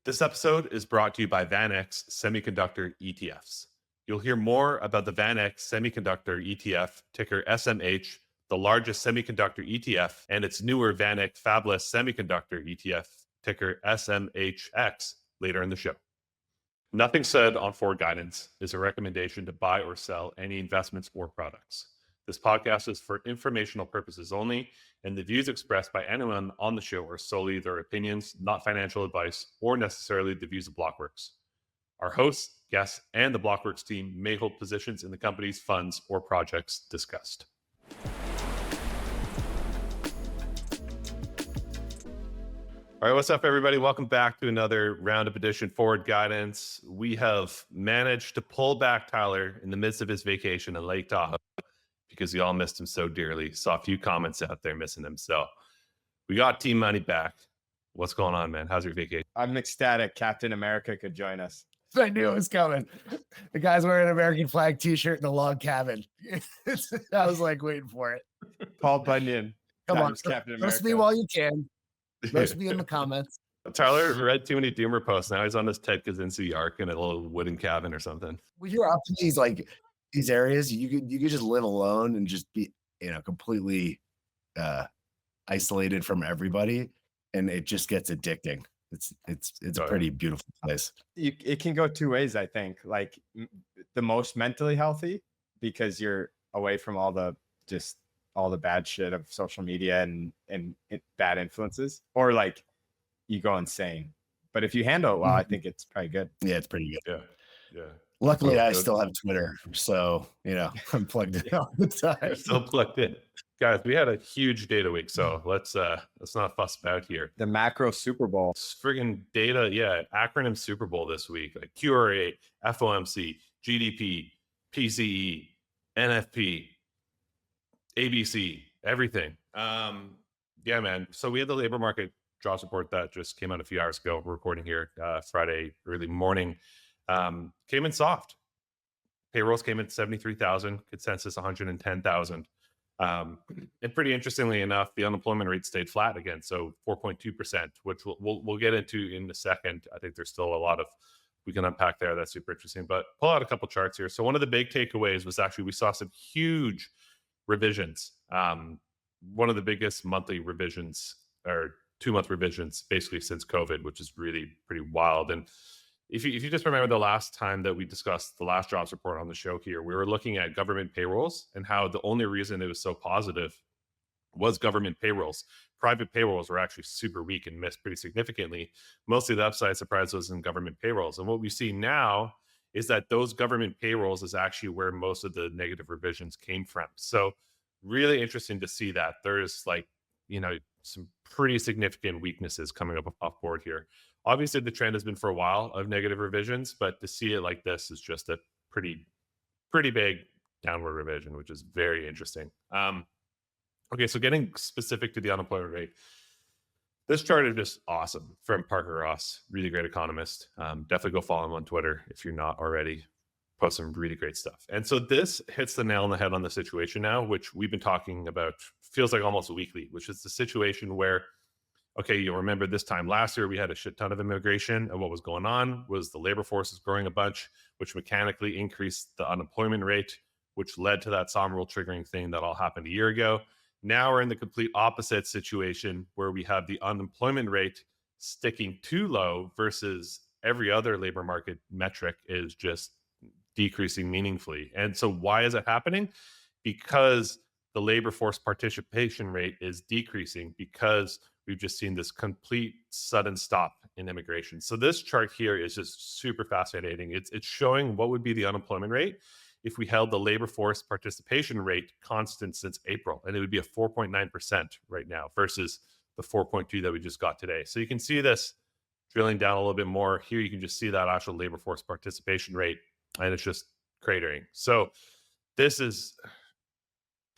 This episode is brought to you by VanEck Semiconductor ETFs. You'll hear more about the VanEck Semiconductor ETF, ticker SMH, the largest semiconductor ETF, and its newer VanEck Fabless Semiconductor ETF, ticker SMHX, later in the show. Nothing said on forward guidance is a recommendation to buy or sell any investments or products. This podcast is for informational purposes only, and the views expressed by anyone on the show are solely their opinions, not financial advice, or necessarily the views of Blockworks. Our hosts, guests, and the Blockworks team may hold positions in the company's funds or projects discussed. All right, what's up, everybody? Welcome back to another Roundup edition forward guidance. We have managed to pull back Tyler in the midst of his vacation in Lake Tahoe, because we all missed him so dearly. Saw a few comments out there missing him. So we got Team Money back. What's going on, man? How's your vacation? I'm ecstatic Captain America could join us. I knew it was coming. The guy's wearing an American flag t-shirt in the log cabin. I was like waiting for it. Paul Bunyan. Come on, Captain America. roast me while you can. Roast me in the comments. Tyler read too many doomer posts. Now he's on this Ted Kaczynski arc in a little wooden cabin or something. When you're up in these areas, you could just live alone and just be, completely isolated from everybody, and it just gets addicting. It's a pretty beautiful place. It can go two ways, I think. Like the most mentally healthy, because you're away from all the bad shit of social media and bad influences, or like you go insane. But if you handle it well, I think it's probably good. Yeah, it's pretty good. Yeah. Luckily, I still have Twitter, so I'm plugged in all the time. You're still plugged in, guys. We had a huge data week, so let's not fuss about here. The macro Super Bowl, it's friggin' data, acronym Super Bowl this week, like QRA, FOMC, GDP, PCE, NFP, ABC, everything. Yeah, man. So we had the labor market jobs report that just came out a few hours ago. We're recording here Friday early morning. Came in soft. Payrolls came in 73,000, consensus 110,000. And pretty interestingly enough, the unemployment rate stayed flat again, so 4.2%, which we'll get into in a second. I think there's still a lot of we can unpack there. That's super interesting. But pull out a couple charts here. So one of the big takeaways was actually we saw some huge revisions. One of the biggest monthly revisions or 2-month revisions basically since COVID, which is really pretty wild. And if you just remember the last time that we discussed the last jobs report on the show here, we were looking at government payrolls and how the only reason it was so positive was government payrolls. Private payrolls were actually super weak and missed pretty significantly. Mostly the upside surprise was in government payrolls. And what we see now is that those government payrolls is actually where most of the negative revisions came from. So really interesting to see that there's some pretty significant weaknesses coming up off board here. Obviously, the trend has been for a while of negative revisions, but to see it like this is just a pretty big downward revision, which is very interesting. Okay, so getting specific to the unemployment rate, this chart is just awesome from Parker Ross, really great economist. Definitely go follow him on Twitter if you're not already. Post some really great stuff. And so this hits the nail on the head on the situation now, which we've been talking about, feels like almost weekly, which is the situation where, okay, you'll remember this time last year, we had a shit ton of immigration, and what was going on was the labor force is growing a bunch, which mechanically increased the unemployment rate, which led to that sovereign rule triggering thing that all happened a year ago. Now we're in the complete opposite situation where we have the unemployment rate sticking too low versus every other labor market metric is just decreasing meaningfully. And so why is it happening? Because the labor force participation rate is decreasing because we've just seen this complete sudden stop in immigration. So this chart here is just super fascinating. It's showing what would be the unemployment rate if we held the labor force participation rate constant since April, and it would be a 4.9% right now versus the 4.2 that we just got today. So you can see this drilling down a little bit more here. You can just see that actual labor force participation rate, and it's just cratering. So this is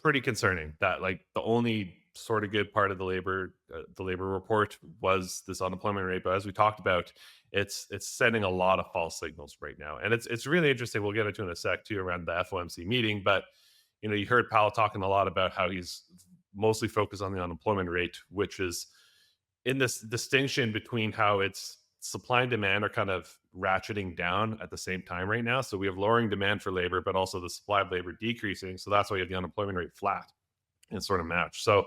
pretty concerning that the only sort of good part of the labor report was this unemployment rate. But as we talked about, it's sending a lot of false signals right now. And it's really interesting. We'll get into in a sec too around the FOMC meeting. But, you heard Powell talking a lot about how he's mostly focused on the unemployment rate, which is in this distinction between how it's supply and demand are kind of ratcheting down at the same time right now. So we have lowering demand for labor, but also the supply of labor decreasing. So that's why you have the unemployment rate flat and sort of match. So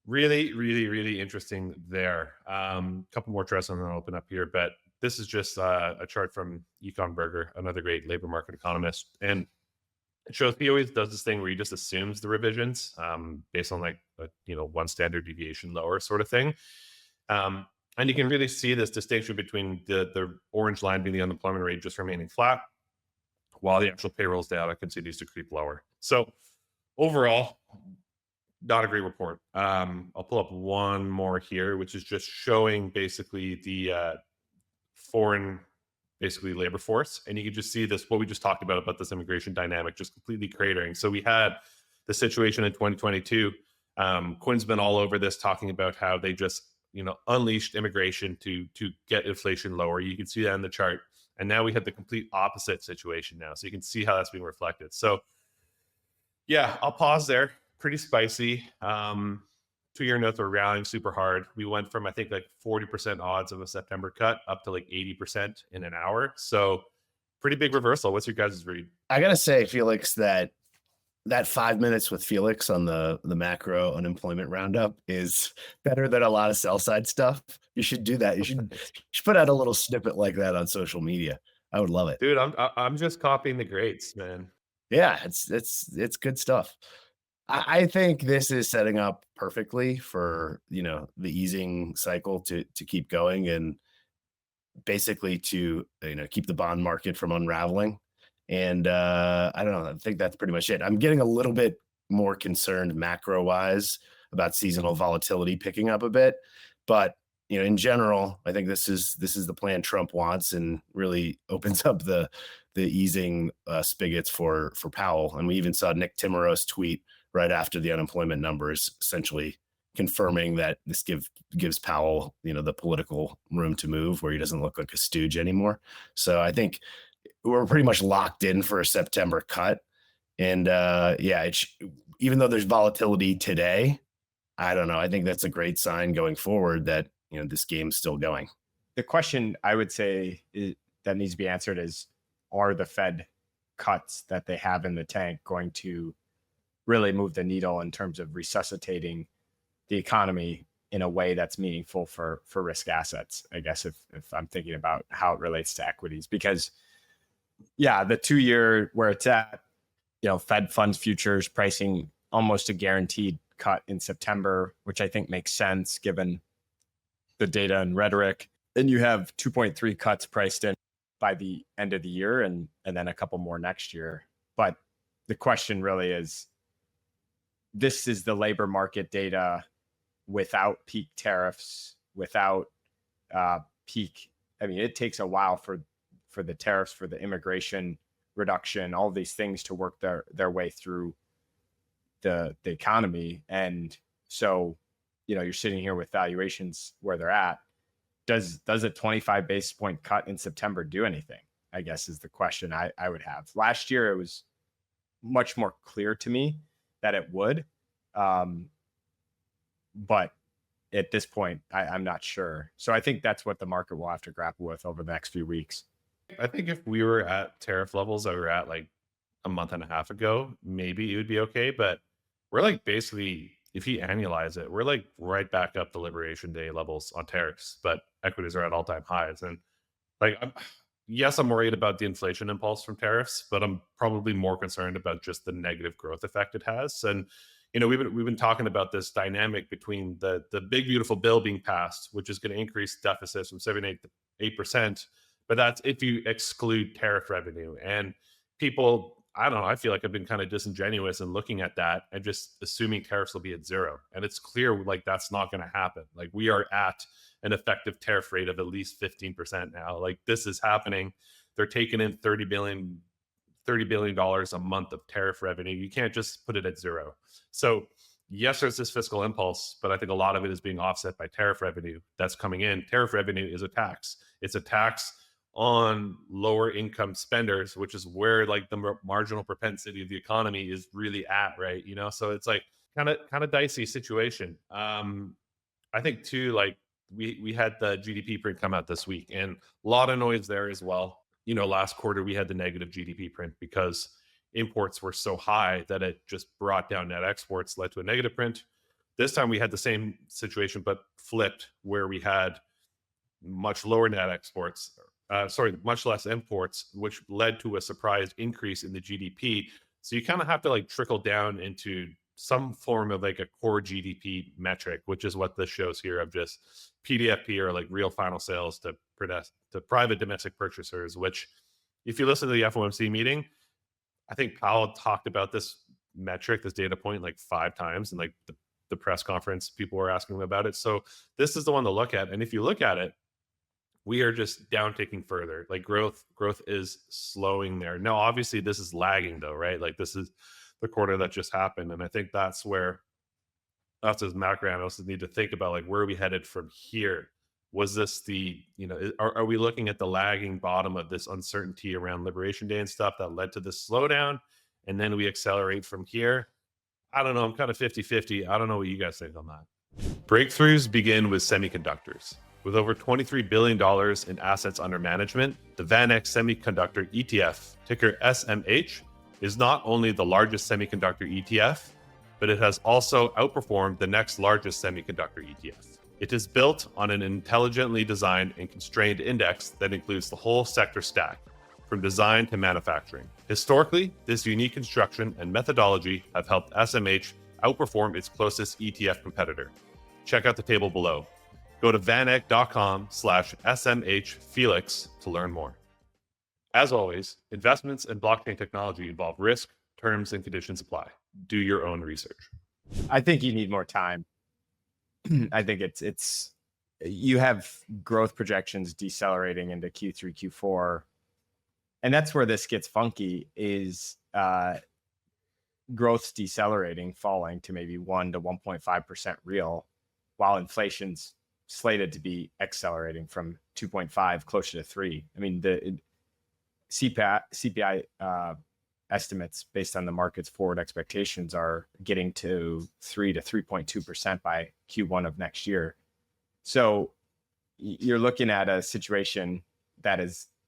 really, really, really interesting there. Couple more charts and then I'll open up here, but this is just a chart from Econ Berger, another great labor market economist, and it shows he always does this thing where he just assumes the revisions based on like one standard deviation lower sort of thing. And you can really see this distinction between the orange line being the unemployment rate just remaining flat, while the actual payrolls data continues to creep lower. So overall, not a great report. I'll pull up one more here, which is just showing basically the foreign labor force, and you can just see this, what we just talked about this immigration dynamic just completely cratering. So we had the situation in 2022. Quinn's been all over this, talking about how they just unleashed immigration to get inflation lower. You can see that in the chart, and now we have the complete opposite situation now, so you can see how that's being reflected. So yeah, I'll pause there. Pretty spicy. 2-year notes were rallying super hard. We went from, I think, like 40% odds of a September cut up to like 80% in an hour. So pretty big reversal. What's your guys' read? I gotta say, Felix, that 5 minutes with Felix on the macro unemployment roundup is better than a lot of sell side stuff. You should do that. You should put out a little snippet like that on social media. I would love it, dude. I'm just copying the greats, man. Yeah, it's good stuff. I think this is setting up perfectly for the easing cycle to keep going, and basically to keep the bond market from unraveling. And I don't know, I think that's pretty much it. I'm getting a little bit more concerned macro wise about seasonal volatility picking up a bit, but in general, I think this is the plan Trump wants, and really opens up the easing spigots for Powell. And we even saw Nick Timiraos tweet right after the unemployment numbers, essentially confirming that this gives Powell, the political room to move, where he doesn't look like a stooge anymore. So I think we're pretty much locked in for a September cut. And even though there's volatility today, I don't know, I think that's a great sign going forward that this game's still going. The question I would say that needs to be answered is, are the Fed cuts that they have in the tank going to really move the needle in terms of resuscitating the economy in a way that's meaningful for risk assets? I guess if I'm thinking about how it relates to equities, because the 2-year where it's at, Fed funds futures pricing almost a guaranteed cut in September, which I think makes sense given the data and rhetoric. Then you have 2.3 cuts priced in by the end of the year, and then a couple more next year. But the question really is, this is the labor market data without peak tariffs, without peak. I mean, it takes a while for the tariffs, for the immigration reduction, all these things to work their way through the economy. And so, you're sitting here with valuations where they're at. Does a 25 basis point cut in September do anything? I guess is the question I would have. Last year, it was much more clear to me that it would. But at this point, I'm not sure. So I think that's what the market will have to grapple with over the next few weeks. I think if we were at tariff levels that we were at like a month and a half ago, maybe it would be okay. But we're like, basically, if you annualize it, we're like right back up to Liberation Day levels on tariffs, but equities are at all-time highs. And like, I'm worried about the inflation impulse from tariffs, but I'm probably more concerned about just the negative growth effect it has. And we've been talking about this dynamic between the big beautiful bill being passed, which is going to increase deficits from 7 to 8%, but that's if you exclude tariff revenue. And people, I don't know, I feel like I've been kind of disingenuous in looking at that and just assuming tariffs will be at zero. And it's clear like that's not going to happen. Like, we are at an effective tariff rate of at least 15% now. Like, this is happening. They're taking in $30 billion a month of tariff revenue. You can't just put it at zero. So yes, there's this fiscal impulse, but I think a lot of it is being offset by tariff revenue that's coming in. Tariff revenue is a tax. It's a tax on lower income spenders, which is where like the marginal propensity of the economy is really at, right? So it's like kind of dicey situation. I think too, like we had the GDP print come out this week, and a lot of noise there as well. You know, last quarter we had the negative GDP print because imports were so high that it just brought down net exports, led to a negative print. This time we had the same situation, but flipped, where we had much lower net exports, much less imports, which led to a surprise increase in the GDP. So you kind of have to like trickle down into some form of like a core GDP metric, which is what this shows here of just PDFP, or like real final sales to private domestic purchasers, which if you listen to the FOMC meeting, I think Powell talked about this metric, this data point, like 5 times, and like the press conference, people were asking him about it. So this is the one to look at. And if you look at it, we are just down ticking further. Like growth is slowing there. Now, obviously this is lagging though, right? Like this is the quarter that just happened. And I think that's where us as macro analysts need to think about, like, where are we headed from here? Was this the, are we looking at the lagging bottom of this uncertainty around Liberation Day and stuff that led to this slowdown? And then we accelerate from here? I don't know. I'm kind of 50-50. I don't know what you guys think on that. Breakthroughs begin with semiconductors. With over $23 billion in assets under management, the VanEck Semiconductor ETF, ticker SMH, is not only the largest semiconductor ETF, but it has also outperformed the next largest semiconductor ETF. It is built on an intelligently designed and constrained index that includes the whole sector stack, from design to manufacturing. Historically, this unique construction and methodology have helped SMH outperform its closest ETF competitor. Check out the table below. Go to vaneck.com/SMHFelix to learn more. As always, investments in blockchain technology involve risk, terms, and conditions apply. Do your own research. I think you need more time. I think it's you have growth projections decelerating into Q3, Q4. And that's where this gets funky, is growth's decelerating, falling to maybe 1 to 1.5% real, while inflation's slated to be accelerating from 2.5 closer to 3. I mean, the CPI estimates based on the market's forward expectations are getting to 3 to 3.2% by Q1 of next year. So you're looking at a situation that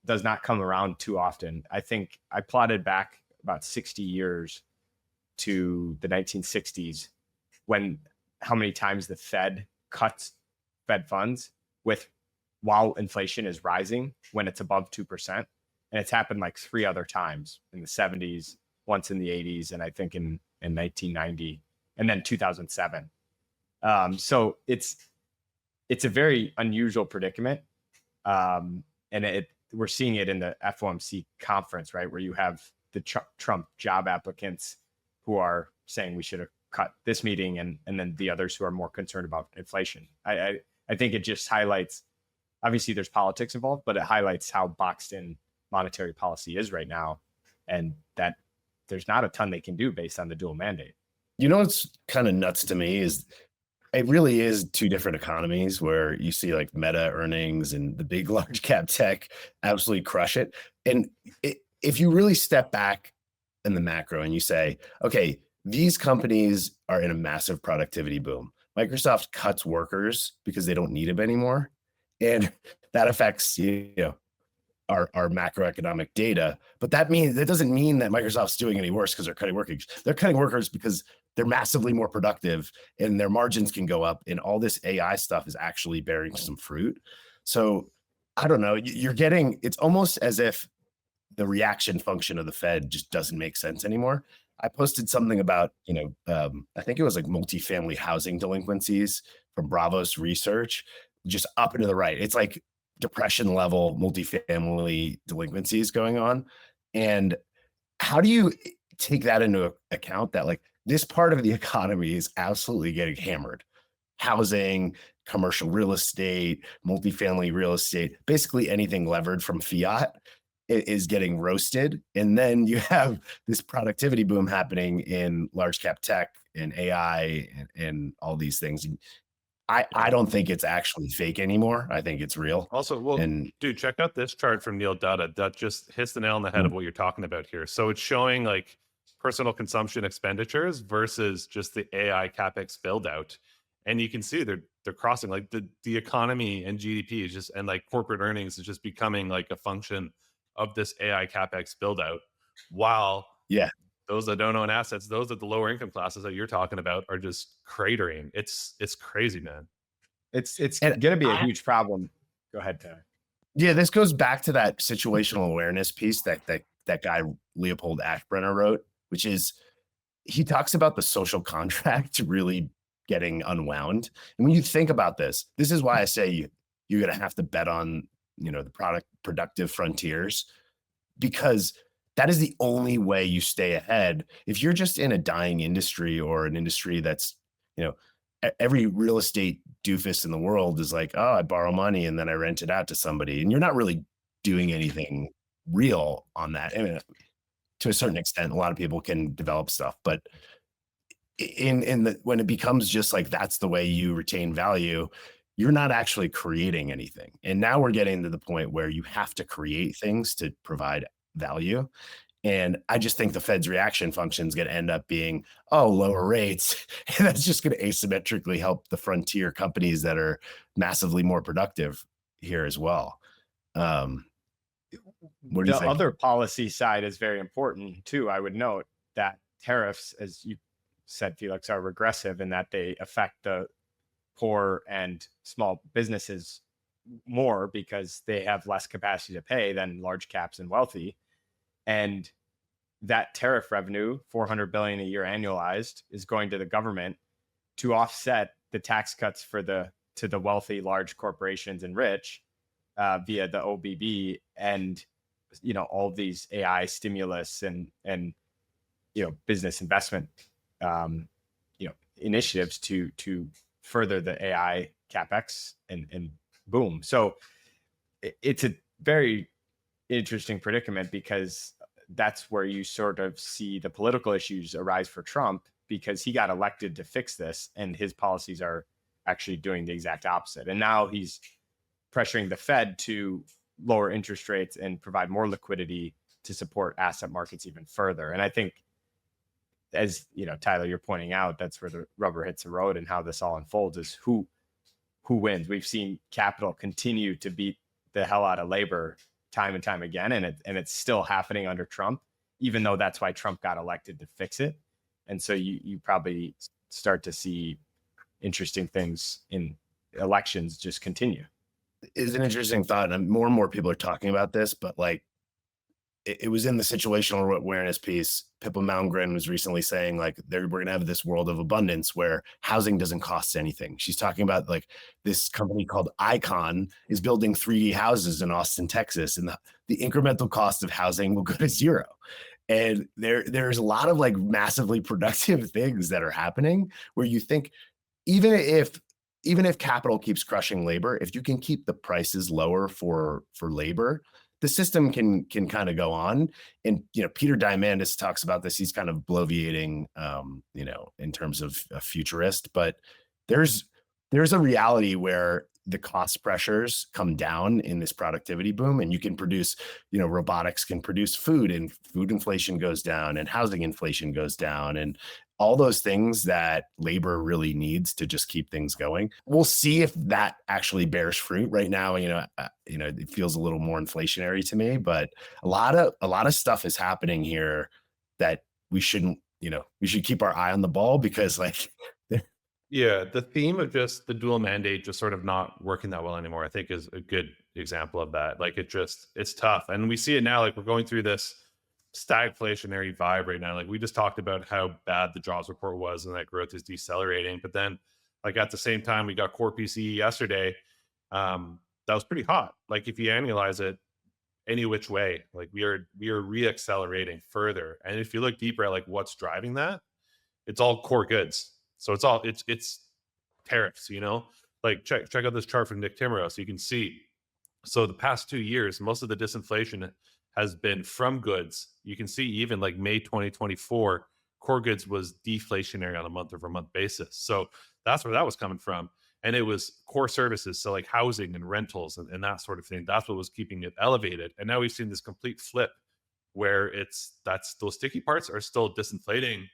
does not come around too often. I think I plotted back about 60 years to the 1960s, when how many times the Fed cuts Fed funds while inflation is rising when it's above 2%. And it's happened like 3 other times, in the 70s, once in the 80s, and I think in 1990, and then 2007. So it's a very unusual predicament. And we're seeing it in the FOMC conference, right? Where you have the Trump job applicants who are saying we should have cut this meeting, and then the others who are more concerned about inflation. I think it just highlights, obviously there's politics involved, but it highlights how boxed in monetary policy is right now, and that there's not a ton they can do based on the dual mandate. You know what's kind of nuts to me is it really is 2 different economies, where you see like Meta earnings and the big large cap tech absolutely crush it. And if you really step back in the macro and you say, okay, these companies are in a massive productivity boom. Microsoft cuts workers because they don't need them anymore. And that affects, our macroeconomic data. But that doesn't mean that Microsoft's doing any worse because they're cutting workers. They're cutting workers because they're massively more productive and their margins can go up, and all this AI stuff is actually bearing some fruit. So I don't know, it's almost as if the reaction function of the Fed just doesn't make sense anymore. I posted something about, I think it was like multifamily housing delinquencies from Bravos Research, just up and to the right. It's like depression level multifamily delinquencies going on. And how do you take that into account, that like this part of the economy is absolutely getting hammered? Housing, commercial real estate, multifamily real estate, basically anything levered from fiat is getting roasted. And then you have this productivity boom happening in large cap tech and AI and all these things. And I don't think it's actually fake anymore. I think it's real. Also, dude, check out this chart from Neil Dutta that just hits the nail on the head of what you're talking about here. So it's showing like personal consumption expenditures versus just the AI Capex build out. And you can see they're crossing, like the economy and GDP is just, and like corporate earnings is just becoming like a function of this AI capex build out, while Yeah. those that don't own assets, those at the lower income classes that you're talking about, are just cratering. It's crazy, man. It's And going to be a huge problem. Go ahead, Tyler. yeah, this goes back to that situational awareness piece that guy Leopold Ashbrenner wrote, which is he talks about the social contract really getting unwound. And when you think about this is why I say you're going to have to bet on, the productive frontiers, because that is the only way you stay ahead. If you're just in a dying industry, or an industry that's, every real estate doofus in the world is like, oh, I borrow money and then I rent it out to somebody, and you're not really doing anything real on that. I mean, to a certain extent, a lot of people can develop stuff, but when it becomes just like that's the way you retain value, you're not actually creating anything. And now we're getting to the point where you have to create things to provide value. And I just think the Fed's reaction function is going to end up being, oh, lower rates. And that's just going to asymmetrically help the frontier companies that are massively more productive here as well. What do you The think? other policy side is very important too. I would note that tariffs, as you said, Felix, are regressive in that they affect the poor and small businesses more because they have less capacity to pay than large caps and wealthy. And that tariff revenue, $400 billion a year annualized, is going to the government to offset the tax cuts to the wealthy, large corporations and rich via the OBB and all of these AI stimulus and business investment initiatives to further the AI capex and boom. So it's a very interesting predicament, because that's where you sort of see the political issues arise for Trump, because he got elected to fix this and his policies are actually doing the exact opposite. And now he's pressuring the Fed to lower interest rates and provide more liquidity to support asset markets even further. And I think, as Tyler, you're pointing out, that's where the rubber hits the road, and how this all unfolds is who wins. We've seen capital continue to beat the hell out of labor time and time again, and it's still happening under Trump, even though that's why Trump got elected to fix it. And so you probably start to see interesting things in elections just continue. It's an interesting thought, and more people are talking about this, but like it was in the situational awareness piece. Pippa Malmgren was recently saying like we're going to have this world of abundance where housing doesn't cost anything. She's talking about like this company called Icon is building 3D houses in Austin, Texas, and the incremental cost of housing will go to zero. And there's a lot of like massively productive things that are happening where you think, even if capital keeps crushing labor, if you can keep the prices lower for labor, the system can kind of go on. And, Peter Diamandis talks about this. He's kind of bloviating, in terms of a futurist, but there's a reality where the cost pressures come down in this productivity boom, and you can produce, robotics can produce food, and food inflation goes down and housing inflation goes down, and all those things that labor really needs to just keep things going. We'll see if that actually bears fruit. Right now, it feels a little more inflationary to me, but a lot of stuff is happening here that we shouldn't, we should keep our eye on the ball, because like, Yeah, the theme of just the dual mandate just sort of not working that well anymore, I think, is a good example of that. Like it's tough. And we see it now, like we're going through this stagflationary vibe right now. Like we just talked about how bad the jobs report was and that growth is decelerating. But then like at the same time, we got core PCE yesterday. That was pretty hot. Like if you annualize it any which way, like we are re-accelerating further. And if you look deeper at like what's driving that, it's all core goods. So it's tariffs, like check out this chart from Nick Timmerow. So you can see, so the past 2 years, most of the disinflation has been from goods. You can see even like May 2024, core goods was deflationary on a month-over-month basis. So that's where that was coming from. And it was core services, so like housing and rentals and that sort of thing. That's what was keeping it elevated. And now we've seen this complete flip where those sticky parts are still disinflating,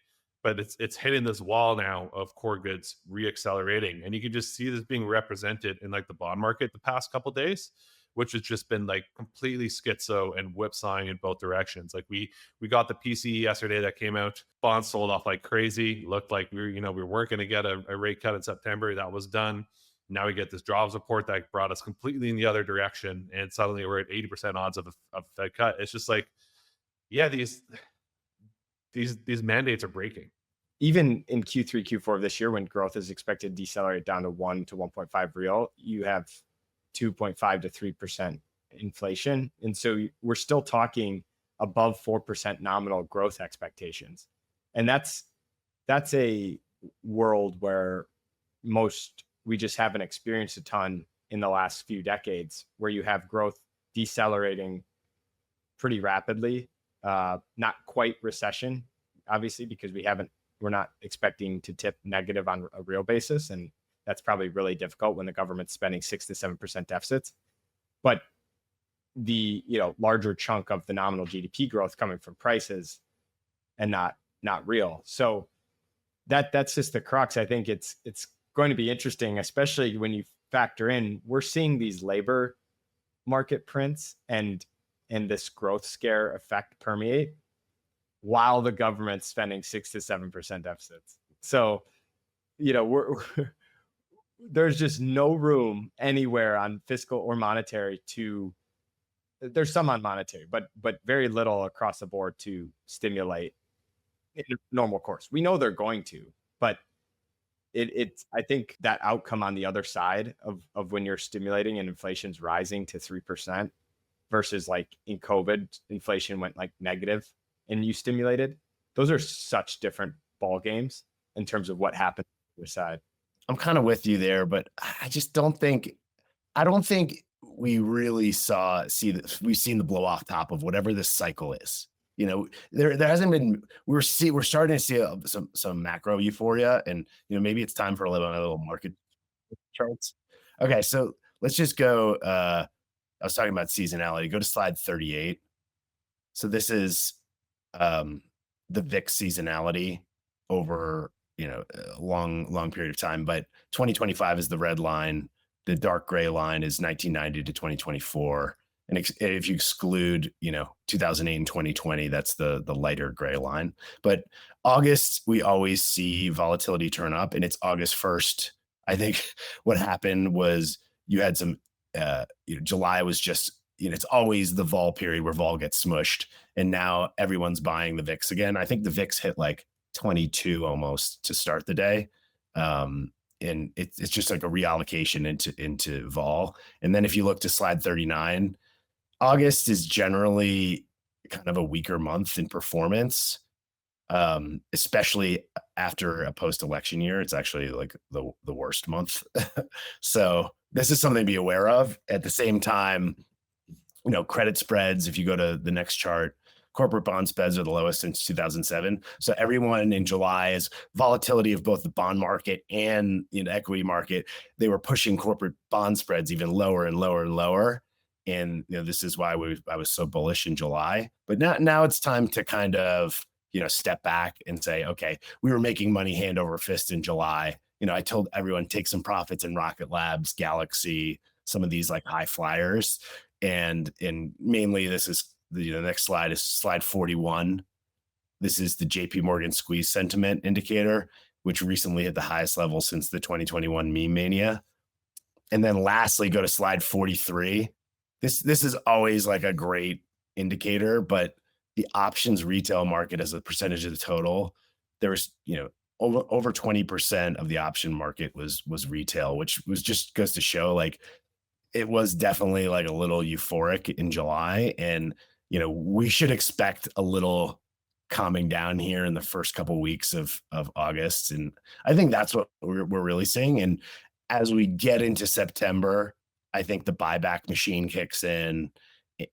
but it's hitting this wall now of core goods reaccelerating, and you can just see this being represented in like the bond market the past couple days, which has just been like completely schizo and whipsawing in both directions. Like we got the PCE yesterday that came out, bonds sold off like crazy. Looked like we weren't going to get a rate cut in September. That was done. Now we get this jobs report that brought us completely in the other direction, and suddenly we're at 80% odds of a Fed cut. It's just like, yeah, these mandates are breaking. Even in Q3, Q4 of this year, when growth is expected to decelerate down to 1 to 1.5 real, you have 2.5 to 3% inflation. And so we're still talking above 4% nominal growth expectations. And that's a world where we just haven't experienced a ton in the last few decades, where you have growth decelerating pretty rapidly. Not quite recession, obviously, because we're not expecting to tip negative on a real basis. And that's probably really difficult when the government's spending 6 to 7% deficits. But the larger chunk of the nominal GDP growth coming from prices and not real. So that's just the crux. I think it's going to be interesting, especially when you factor in, we're seeing these labor market prints and this growth scare effect permeate while the government's spending 6 to 7% deficits. So, there's just no room anywhere on fiscal or monetary there's some on monetary, but very little across the board to stimulate in a normal course. We know they're going to, but I think that outcome on the other side of when you're stimulating and inflation's rising to 3% versus like in COVID, inflation went like negative and you stimulated, those are such different ball games in terms of what happened on the other side. I'm kind of with you there, but I don't think we really we've seen the blow off top of whatever this cycle is. There hasn't been, we're starting to see some macro euphoria, and maybe it's time for a little market charts. Okay, so let's just go. I was talking about seasonality. Go to slide 38. So this is the VIX seasonality over a long period of time, but 2025 is the red line. The dark gray line is 1990 to 2024. And if you exclude, 2008 and 2020, that's the lighter gray line. But August, we always see volatility turn up, and it's August 1st. I think what happened was you had some, July was just, it's always the vol period where vol gets smushed. And now everyone's buying the VIX again. I think the VIX hit like 22 almost to start the day. And it's just like a reallocation into vol. And then if you look to slide 39, August is generally kind of a weaker month in performance, especially after a post-election year. It's actually like the worst month. So this is something to be aware of. At the same time, credit spreads, if you go to the next chart, corporate bond spreads are the lowest since 2007. So everyone in July, is volatility of both the bond market and equity market, they were pushing corporate bond spreads even lower and lower and lower. And this is why I was so bullish in July. But now it's time to kind of step back and say, okay, we were making money hand over fist in July. I told everyone take some profits in Rocket Labs, Galaxy, some of these like high flyers, and mainly this is the next slide is slide 41. This is the JP Morgan squeeze sentiment indicator, which recently hit the highest level since the 2021 meme mania. And then lastly, go to slide 43. This is always like a great indicator, but the options retail market as a percentage of the total, there was, over 20% of the option market was retail, which was just goes to show like it was definitely like a little euphoric in July. And, we should expect a little calming down here in the first couple of weeks of August. And I think that's what we're really seeing. And as we get into September, I think the buyback machine kicks in,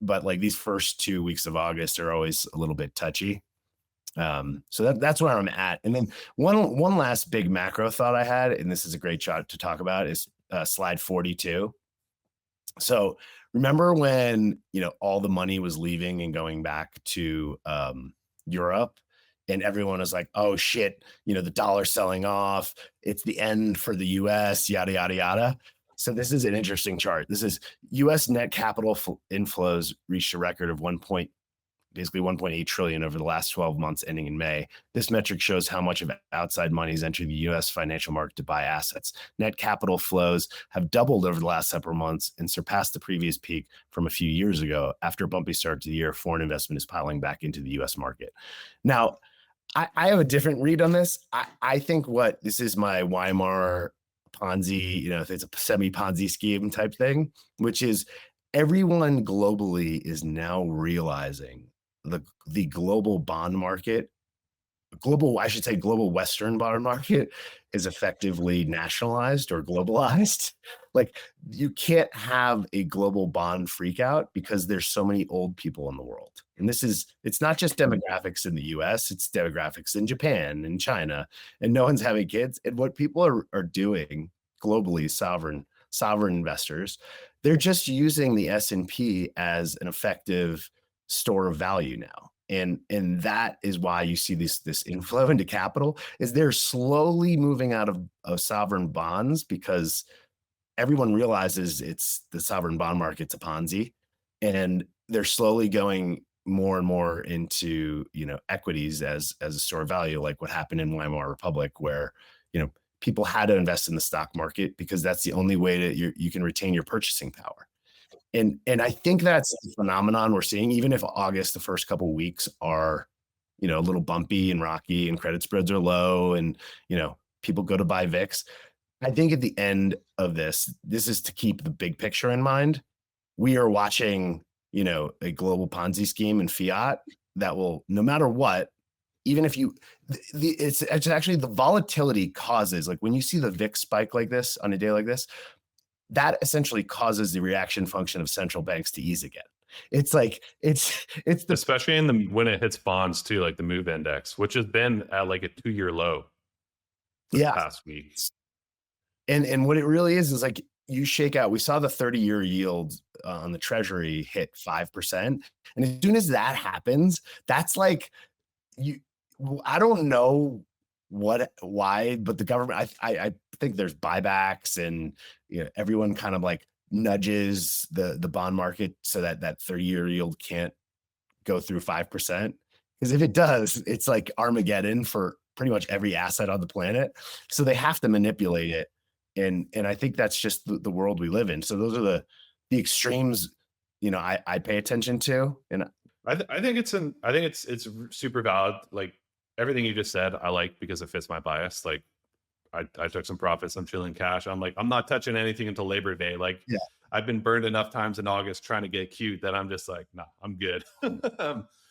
but like these first 2 weeks of August are always a little bit touchy. So that's where I'm at. And then one last big macro thought I had, and this is a great chart to talk about, is slide 42. So remember when all the money was leaving and going back to Europe, and everyone was like, oh shit, the dollar's selling off. It's the end for the US, yada, yada, yada. So this is an interesting chart. This is US net capital inflows reached a record of basically 1.8 trillion over the last 12 months ending in May. This metric shows how much of outside money is entering the US financial market to buy assets. Net capital flows have doubled over the last several months and surpassed the previous peak from a few years ago. After a bumpy start to the year, foreign investment is piling back into the US market. Now, I have a different read on this. I think this is my Weimar Ponzi, it's a semi-Ponzi scheme type thing, which is everyone globally is now realizing the global bond market, global Western bond market is effectively nationalized or globalized. Like you can't have a global bond freak out because there's so many old people in the world. And it's not just demographics in the US, it's demographics in Japan and China, and no one's having kids. And what people are doing globally, sovereign investors, they're just using the S&P as an effective store of value now. And that is why you see this inflow into capital is they're slowly moving out of sovereign bonds because everyone realizes it's the sovereign bond market's a Ponzi, and they're slowly going more and more into equities as a store of value, like what happened in Weimar Republic, where people had to invest in the stock market because that's the only way that you can retain your purchasing power. And I think that's the phenomenon we're seeing, even if August, the first couple of weeks are, a little bumpy and rocky and credit spreads are low and, people go to buy VIX. I think at the end of this is to keep the big picture in mind. We are watching, a global Ponzi scheme in fiat that will, no matter what, even if it's actually the volatility causes, like when you see the VIX spike like this on a day like this, that essentially causes the reaction function of central banks to ease again. It's like especially when it hits bonds too, like the MOVE index, which has been at like a 2-year low for the past week. And what it really is like you shake out. We saw the 30-year yield on the Treasury hit 5%, and as soon as that happens, that's like I don't know why, but the government, I think there's buybacks and everyone kind of like nudges the bond market so that 30-year yield can't go through 5%. Because if it does, it's like Armageddon for pretty much every asset on the planet. So they have to manipulate it. And I think that's just the world we live in. So those are the extremes, I pay attention to. And I think it's super valid. Like everything you just said, I like because it fits my bias. Like I took some profits. I'm chilling cash. I'm like, I'm not touching anything until Labor Day. Like I've been burned enough times in August trying to get cute that I'm just like, nah, I'm good.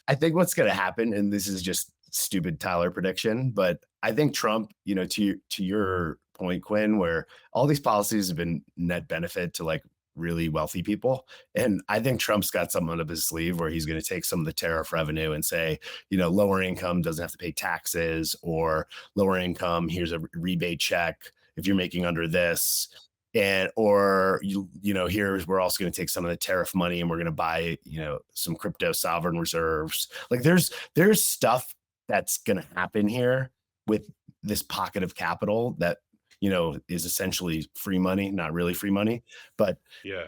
I think what's going to happen, and this is just stupid Tyler prediction, but I think Trump, to your point, Quinn, where all these policies have been net benefit to like really wealthy people. And I think Trump's got something up his sleeve where he's going to take some of the tariff revenue and say, lower income doesn't have to pay taxes, or lower income, here's a rebate check if you're making under this. And, or, here's, we're also going to take some of the tariff money and we're going to buy, some crypto sovereign reserves. Like there's stuff that's going to happen here with this pocket of capital that, is essentially free money, not really free money, but yeah,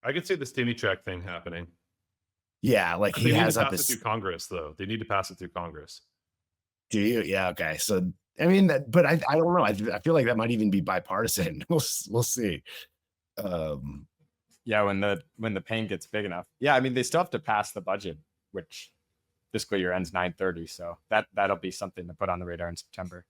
I could see the stimmy check thing happening. Yeah. Like he has to pass it through Congress though. They need to pass it through Congress. Do you? Yeah. Okay. So, I mean, but I don't know. I feel like that might even be bipartisan. We'll see. Yeah. When the pain gets big enough. Yeah. I mean, they still have to pass the budget, which fiscal year ends 9/30. So that'll be something to put on the radar in September.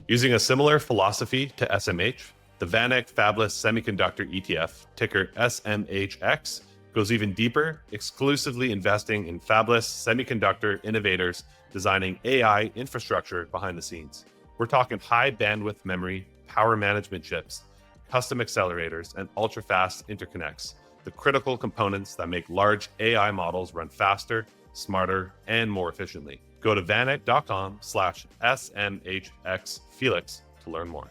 Using a similar philosophy to SMH, the VanEck Fabless Semiconductor ETF, ticker SMHX, goes even deeper, exclusively investing in fabless semiconductor innovators designing AI infrastructure behind the scenes. We're talking high bandwidth memory, power management chips, custom accelerators, and ultra-fast interconnects, the critical components that make large AI models run faster, smarter, and more efficiently. Go to vaneck.com/SMHXFelix to learn more.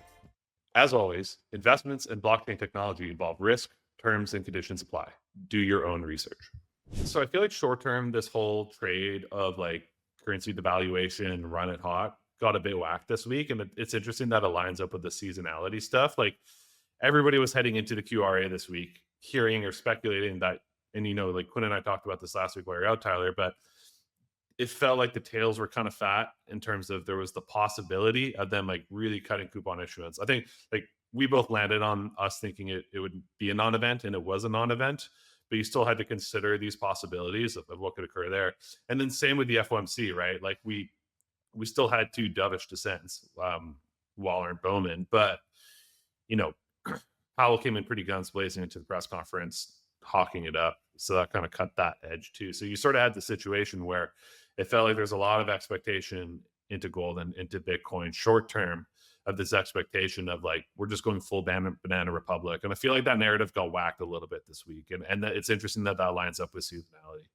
As always, investments in blockchain technology involve risk, terms, and conditions apply. Do your own research. So I feel like short term, this whole trade of like currency devaluation and run it hot got a bit whacked this week. And it's interesting that aligns up with the seasonality stuff. Like everybody was heading into the QRA this week, hearing or speculating that, and like Quinn and I talked about this last week while you're out, Tyler, but it felt like the tails were kind of fat in terms of there was the possibility of them like really cutting coupon issuance. I think like we both landed on us thinking it would be a non-event, and it was a non-event, but you still had to consider these possibilities of what could occur there. And then same with the FOMC, right? Like we still had two dovish descents, Waller and Bowman, but Powell came in pretty guns blazing into the press conference, hawking it up. So that kind of cut that edge too. So you sort of had the situation where it felt like there's a lot of expectation into gold and into Bitcoin short term, of this expectation of like, we're just going full banana republic. And I feel like that narrative got whacked a little bit this week. And it's interesting that lines up with seasonality.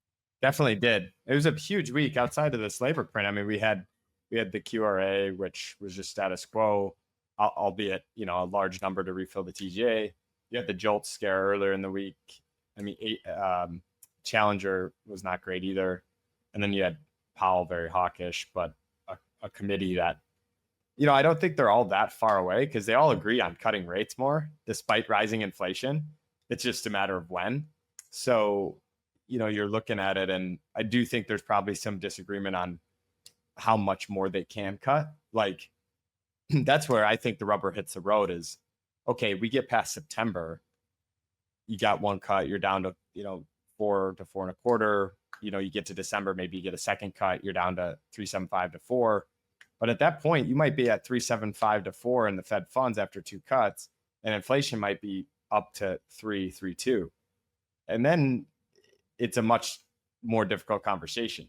Definitely did. It was a huge week outside of this labor print. I mean, we had the QRA, which was just status quo, albeit, a large number to refill the TGA. You had the Jolt scare earlier in the week. I mean, Challenger was not great either. And then you had Powell, very hawkish, but a committee that, I don't think they're all that far away, because they all agree on cutting rates more despite rising inflation. It's just a matter of when. So, you're looking at it, and I do think there's probably some disagreement on how much more they can cut. Like, that's where I think the rubber hits the road is, okay, we get past September, you got one cut, you're down to, 4 to 4.25. You get to December, maybe you get a second cut, you're down to 3.75 to 4. But at that point, you might be at 3.75 to 4 in the Fed funds after 2 cuts, and inflation might be up to 3.2. And then it's a much more difficult conversation.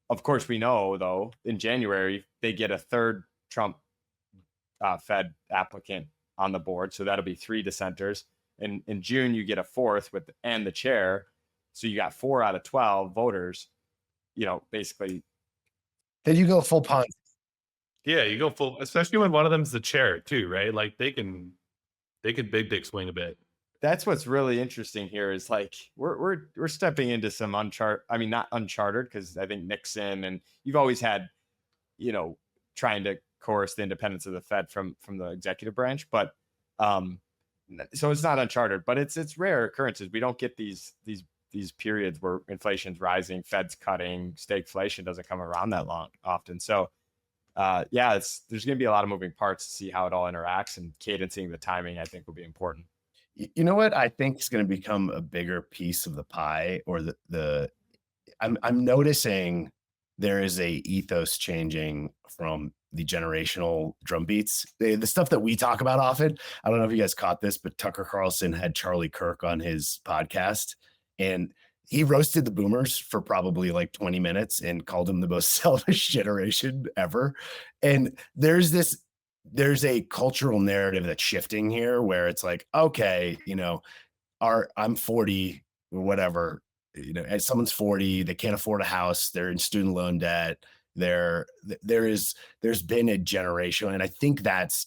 Of course, we know, though, in January, they get a third Trump Fed applicant on the board. So that'll be 3 dissenters. And in June, you get a fourth and the chair. So you got 4 out of 12 voters, basically. Then you go full punt. Yeah, you go full, especially when one of them's the chair too, right? Like they can big dick swing a bit. That's what's really interesting here is like we're stepping into some not uncharted, because I think Nixon, and you've always had, trying to coerce the independence of the Fed from the executive branch, but so it's not uncharted, but it's rare occurrences. We don't get these periods where inflation's rising, Fed's cutting, stagflation doesn't come around that often. So there's going to be a lot of moving parts to see how it all interacts, and cadencing the timing, I think, will be important. You know what I think is going to become a bigger piece of the pie, or I'm noticing there is a ethos changing from the generational drum beats. The stuff that we talk about often. I don't know if you guys caught this, but Tucker Carlson had Charlie Kirk on his podcast, and he roasted the boomers for probably like 20 minutes and called them the most selfish generation ever. And there's a cultural narrative that's shifting here where it's like, okay, I'm 40 or whatever, as someone's 40, they can't afford a house, they're in student loan debt. There's been a generation, and I think that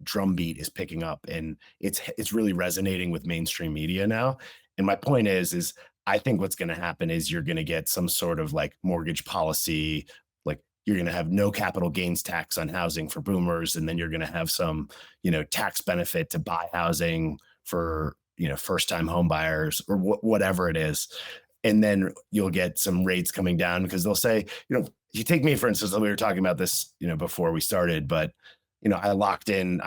drumbeat is picking up, and it's really resonating with mainstream media now. And my point is I think what's going to happen is you're going to get some sort of like mortgage policy, like you're going to have no capital gains tax on housing for boomers, and then you're going to have some, tax benefit to buy housing for, first-time home buyers or whatever it is. And then you'll get some rates coming down, because they'll say, you take me, for instance, we were talking about this, before we started, but, I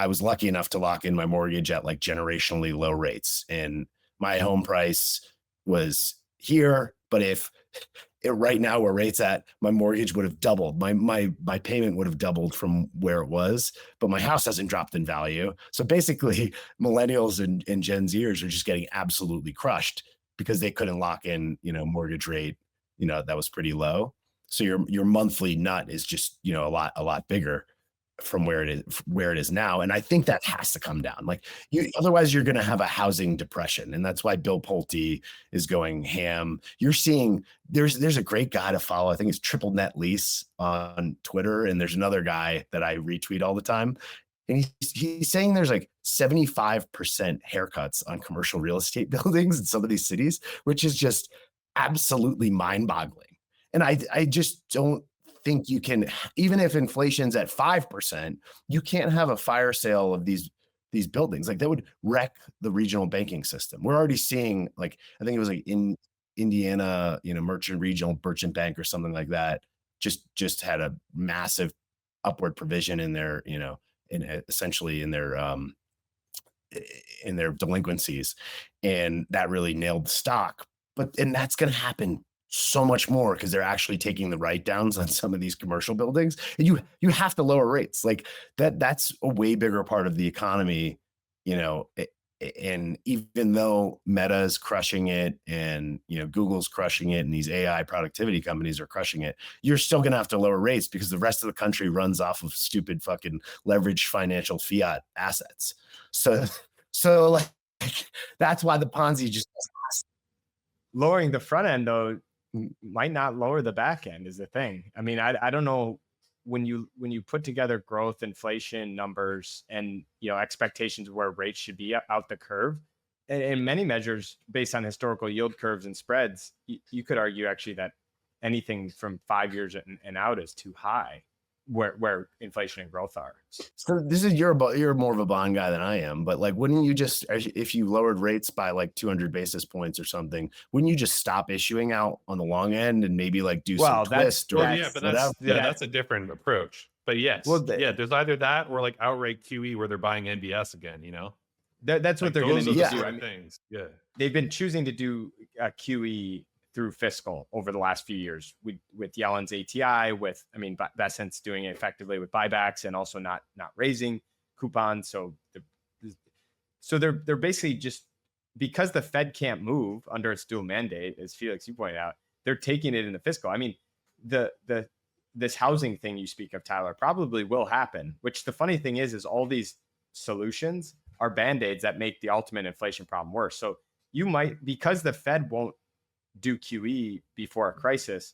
was lucky enough to lock in my mortgage at like generationally low rates, and my home price was here. But if right now where rates at, my mortgage would have doubled. My payment would have doubled from where it was, but my house hasn't dropped in value. So basically millennials and Gen Zers are just getting absolutely crushed because they couldn't lock in, mortgage rate, that was pretty low. So your monthly nut is just, a lot bigger from where it is now. And I think that has to come down. Like otherwise you're going to have a housing depression. And that's why Bill Pulte is going ham. You're seeing there's a great guy to follow. I think it's Triple Net Lease on Twitter. And there's another guy that I retweet all the time. And he's saying there's like 75% haircuts on commercial real estate buildings in some of these cities, which is just absolutely mind boggling. And I just don't think you can, even if inflation's at 5%, you can't have a fire sale of these buildings. Like that would wreck the regional banking system. We're already seeing, like, I think it was like in Indiana, Regional Merchant Bank or something like that, just had a massive upward provision in their, essentially in their delinquencies, and that really nailed the stock. And that's going to happen so much more because they're actually taking the write downs on some of these commercial buildings. And you have to lower rates. Like that's a way bigger part of the economy, and even though Meta is crushing it and Google's crushing it and these AI productivity companies are crushing it, you're still going to have to lower rates because the rest of the country runs off of stupid fucking leveraged financial fiat assets. So like that's why the Ponzi just lowering the front end though might not lower the back end is the thing. I mean, I don't know, when you put together growth, inflation numbers, and expectations where rates should be out the curve, and in many measures based on historical yield curves and spreads, you could argue actually that anything from 5 years and out is too high where inflation and growth are. So this is, you're more of a bond guy than I am, but like, wouldn't you just, if you lowered rates by like 200 basis points or something, wouldn't you just stop issuing out on the long end and maybe like do some twist? That's a different approach. But yes, there's either that or like outright QE where they're buying NBS again. That's what they're going to need to do. I mean, they've been choosing to do QE through fiscal over the last few years with Yellen's ATI, Bessent's doing it effectively with buybacks and also not raising coupons. So they're basically just, because the Fed can't move under its dual mandate, as Felix, you pointed out, they're taking it in the fiscal. I mean, this housing thing you speak of, Tyler, probably will happen, which the funny thing is all these solutions are band-aids that make the ultimate inflation problem worse. So you might, because the Fed won't do QE before a crisis,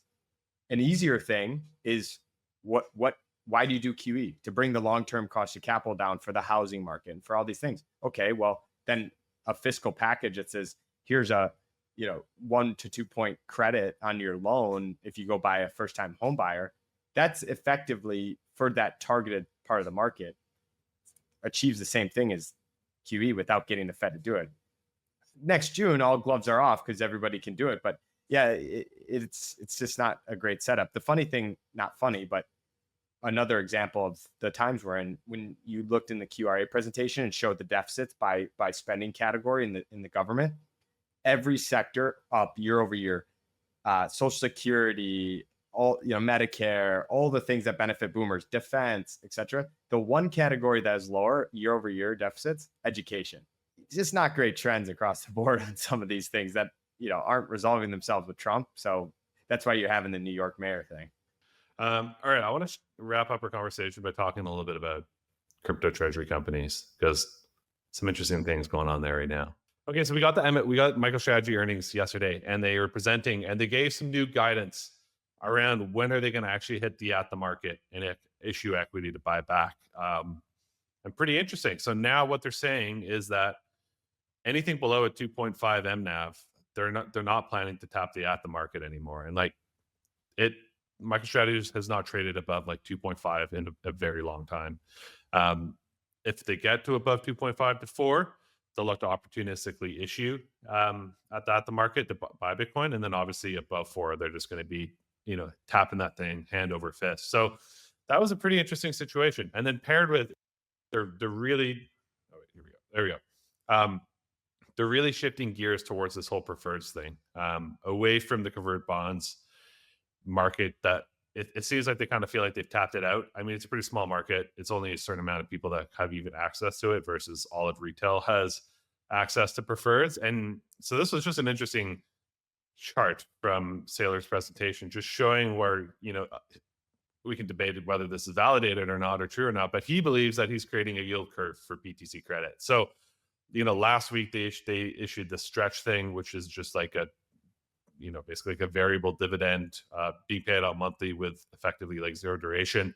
an easier thing is why do you do QE? To bring the long-term cost of capital down for the housing market and for all these things. Okay, well then a fiscal package that says here's a 1 to 2 point credit on your loan if you go buy a first-time home buyer, that's effectively, for that targeted part of the market, achieves the same thing as QE without getting the Fed to do it. Next June, all gloves are off because everybody can do it. But yeah, it's just not a great setup. The funny thing, not funny, but another example of the times we're in, when you looked in the QRA presentation and showed the deficits by spending category in the government, every sector up year over year, Social Security, all Medicare, all the things that benefit boomers, defense, etc. The one category that is lower year over year deficits, education. Just not great trends across the board on some of these things that aren't resolving themselves with Trump. So that's why you're having the New York mayor thing. All right, I want to wrap up our conversation by talking a little bit about crypto treasury companies, because some interesting things going on there right now. Okay, so we got MicroStrategy earnings yesterday, and they were presenting, and they gave some new guidance around when are they going to actually hit the at the market and issue equity to buy back. And pretty interesting. So now what they're saying is that anything below a 2.5 MNAV, they're not planning to tap the at the market anymore. And like MicroStrategy has not traded above like 2.5 in a very long time. If they get to above 2.5 to 4, they'll look to opportunistically issue at the market to buy Bitcoin. And then obviously above 4, they're just going to be, tapping that thing hand over fist. So that was a pretty interesting situation. And then paired with, they're really, there we go. They're really shifting gears towards this whole preferreds thing, away from the convert bonds market that it seems like they kind of feel like they've tapped it out. I mean, it's a pretty small market. It's only a certain amount of people that have even access to it versus all of retail has access to preferreds. And so this was just an interesting chart from Saylor's presentation, just showing where, we can debate whether this is validated or not, or true or not, but he believes that he's creating a yield curve for BTC credit. So, last week they issued the stretch thing, which is just like a, basically like a variable dividend being paid out monthly with effectively like zero duration.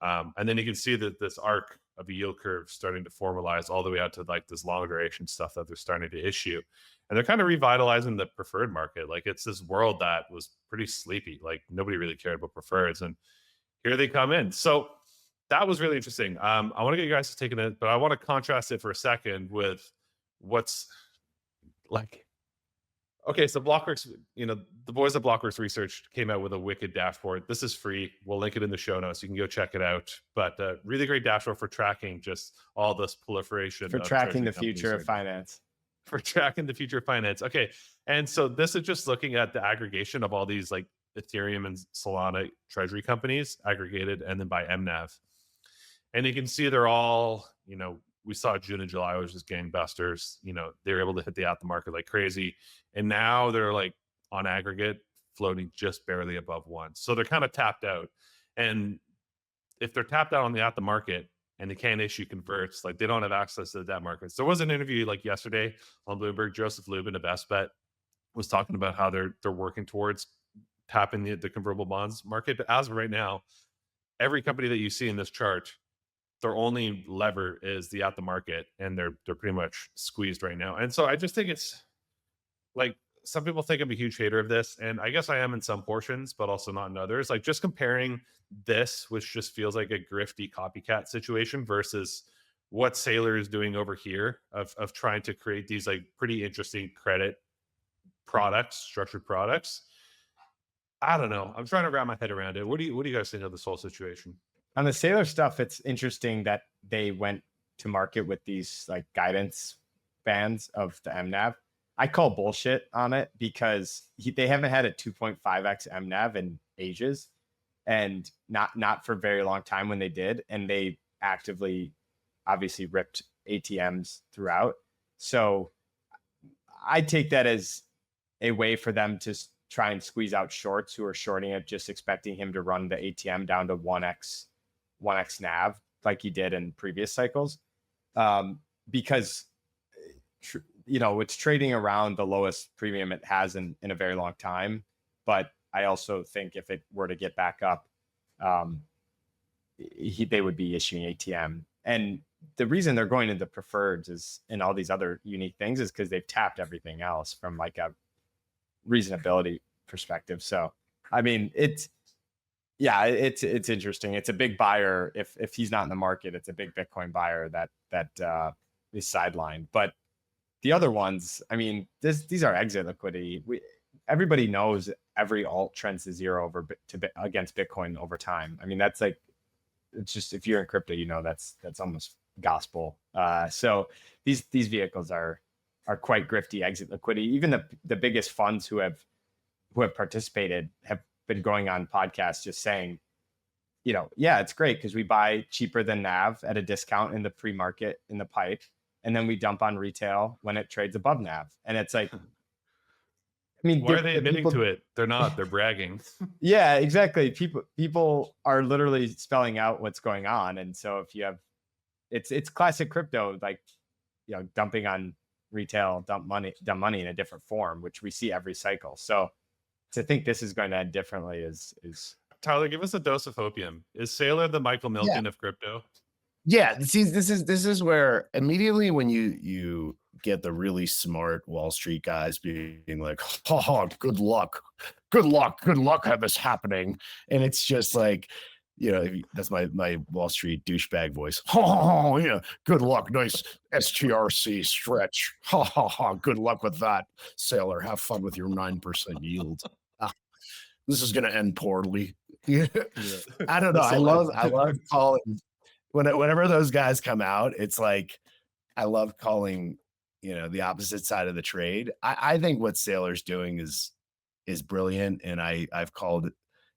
And then you can see that this arc of a yield curve starting to formalize all the way out to like this long duration stuff that they're starting to issue. And they're kind of revitalizing the preferred market. Like it's this world that was pretty sleepy. Like nobody really cared about preferreds. And here they come in. So that was really interesting. I want to get you guys to take it, but I want to contrast it for a second with what's like. Okay, so Blockworks, the boys at Blockworks Research came out with a wicked dashboard. This is free. We'll link it in the show notes. You can go check it out. But really great dashboard for tracking just all this proliferation. For tracking the future of finance. For tracking the future of finance. Okay, and so this is just looking at the aggregation of all these like Ethereum and Solana treasury companies aggregated and then by MNAV. And you can see they're all, we saw June and July was just gangbusters. They were able to hit the at the market like crazy. And now they're like on aggregate floating just barely above 1. So they're kind of tapped out. And if they're tapped out on the at the market and they can't issue converts, like they don't have access to the debt markets. There was an interview like yesterday on Bloomberg. Joseph Lubin of Best Bet was talking about how they're working towards tapping the convertible bonds market. But as of right now, every company that you see in this chart, their only lever is the at the market, and they're pretty much squeezed right now. And so I just think it's like, some people think I'm a huge hater of this, and I guess I am in some portions, but also not in others. Like just comparing this, which just feels like a grifty copycat situation, versus what Saylor is doing over here of trying to create these like pretty interesting credit products, structured products. I don't know. I'm trying to wrap my head around it. What do you guys think of this whole situation? On the Saylor stuff, it's interesting that they went to market with these like guidance bands of the MNAV. I call bullshit on it because they haven't had a 2.5x MNAV in ages, and not for a very long time when they did. And they actively, obviously, ripped ATMs throughout. So I take that as a way for them to try and squeeze out shorts who are shorting it, just expecting him to run the ATM down to 1x NAV like he did in previous cycles, because it's trading around the lowest premium it has in a very long time. But I also think if it were to get back up, they would be issuing ATM. And the reason they're going into preferreds is, and all these other unique things, is because they've tapped everything else from like a reasonability perspective. So I mean, it's interesting. It's a big buyer. If he's not in the market, it's a big Bitcoin buyer that is sidelined. But the other ones, I mean, these are exit liquidity. Everybody knows every alt trends to zero against Bitcoin over time. I mean, that's like, it's just, if you're in crypto, that's almost gospel. So these vehicles are quite grifty exit liquidity. Even the biggest funds who have participated have been going on podcasts just saying, yeah, it's great because we buy cheaper than NAV at a discount in the pre-market in the pipe, and then we dump on retail when it trades above NAV. And it's like, I mean, why are they admitting to it? They're not. They're bragging. Yeah, exactly. People are literally spelling out what's going on, and so if you have, it's classic crypto, like dumping on retail, dump money in a different form, which we see every cycle. So to think this is going to end differently is Tyler, give us a dose of hopium. Is Saylor the Michael Milken of crypto? Yeah, see, this is where immediately when you get the really smart Wall Street guys being like, "Oh, good luck have this happening," and it's just like, that's my Wall Street douchebag voice. Oh, yeah, good luck, nice STRC stretch. Ha ha ha, good luck with that, Saylor. Have fun with your 9% yield. This is gonna end poorly. Yeah. I don't know. I love calling. Whenever those guys come out, it's like, I love calling, the opposite side of the trade. I think what Saylor's doing is brilliant. And I've called,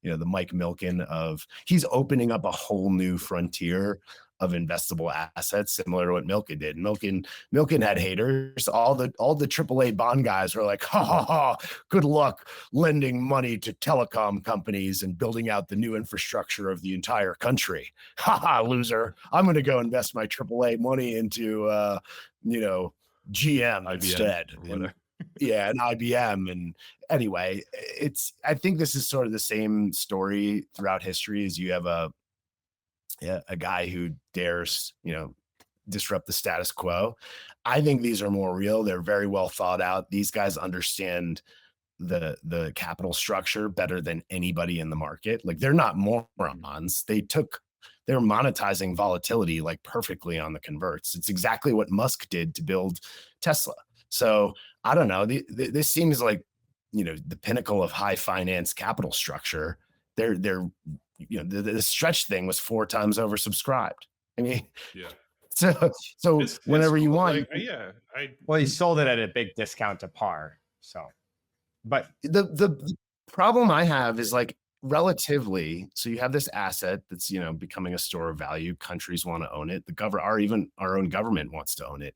the Mike Milken of, he's opening up a whole new frontier of investable assets, similar to what Milken did. Milken had haters. All the AAA bond guys were like, ha ha ha, good luck lending money to telecom companies and building out the new infrastructure of the entire country. Ha ha, loser. I'm going to go invest my AAA money into, GM IBM, instead. And IBM. And anyway, I think this is sort of the same story throughout history. As you have a guy who dares, disrupt the status quo. I think these are more real. They're very well thought out. These guys understand the capital structure better than anybody in the market. Like, they're not morons. They're monetizing volatility like perfectly on the converts. It's exactly what Musk did to build Tesla. So I don't know. This seems like, the pinnacle of high finance capital structure. The stretch thing was 4 times oversubscribed. I mean, Yeah. so whenever you cool. want, Like, yeah, Well, he sold it at a big discount to par. So, but the problem I have is, like, relatively, so you have this asset that's, becoming a store of value. Countries want to own it. Even our own government wants to own it.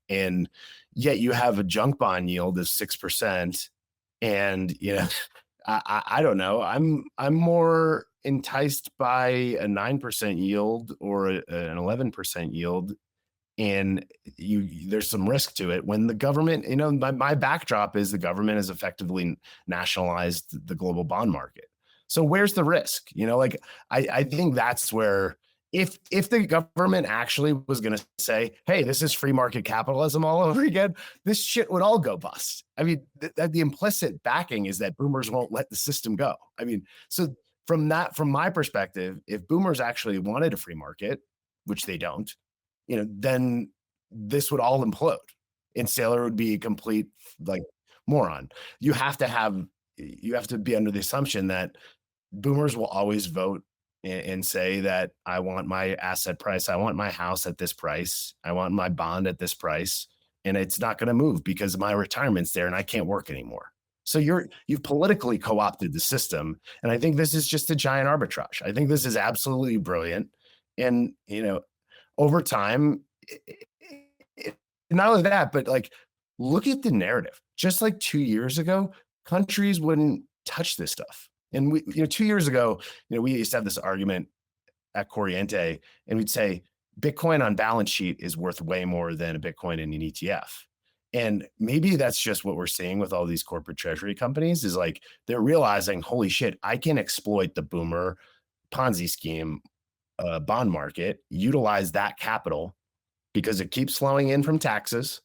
And yet you have a junk bond yield of 6%. And, I don't know. I'm more enticed by a 9% yield or an 11% yield. And there's some risk to it when the government, my backdrop is the government has effectively nationalized the global bond market. So where's the risk? Like, I think that's where, if the government actually was going to say, hey, this is free market capitalism all over again, this shit would all go bust. I mean, the implicit backing is that boomers won't let the system go. I mean, so from my perspective, if boomers actually wanted a free market, which they don't, then this would all implode and Saylor would be a complete, like, moron. You have to be under the assumption that boomers will always vote and say that I want my asset price, I want my house at this price, I want my bond at this price, and it's not going to move because my retirement's there and I can't work anymore. So you've politically co-opted the system, and I think this is just a giant arbitrage. I think this is absolutely brilliant, and over time, not only that, but, like, look at the narrative. Just like 2 years ago, countries wouldn't touch this stuff. And 2 years ago, we used to have this argument at Corriente, and we'd say Bitcoin on balance sheet is worth way more than a Bitcoin in an ETF. And maybe that's just what we're seeing with all these corporate treasury companies, is like, they're realizing, holy shit, I can exploit the boomer Ponzi scheme bond market, utilize that capital because it keeps flowing in from taxes.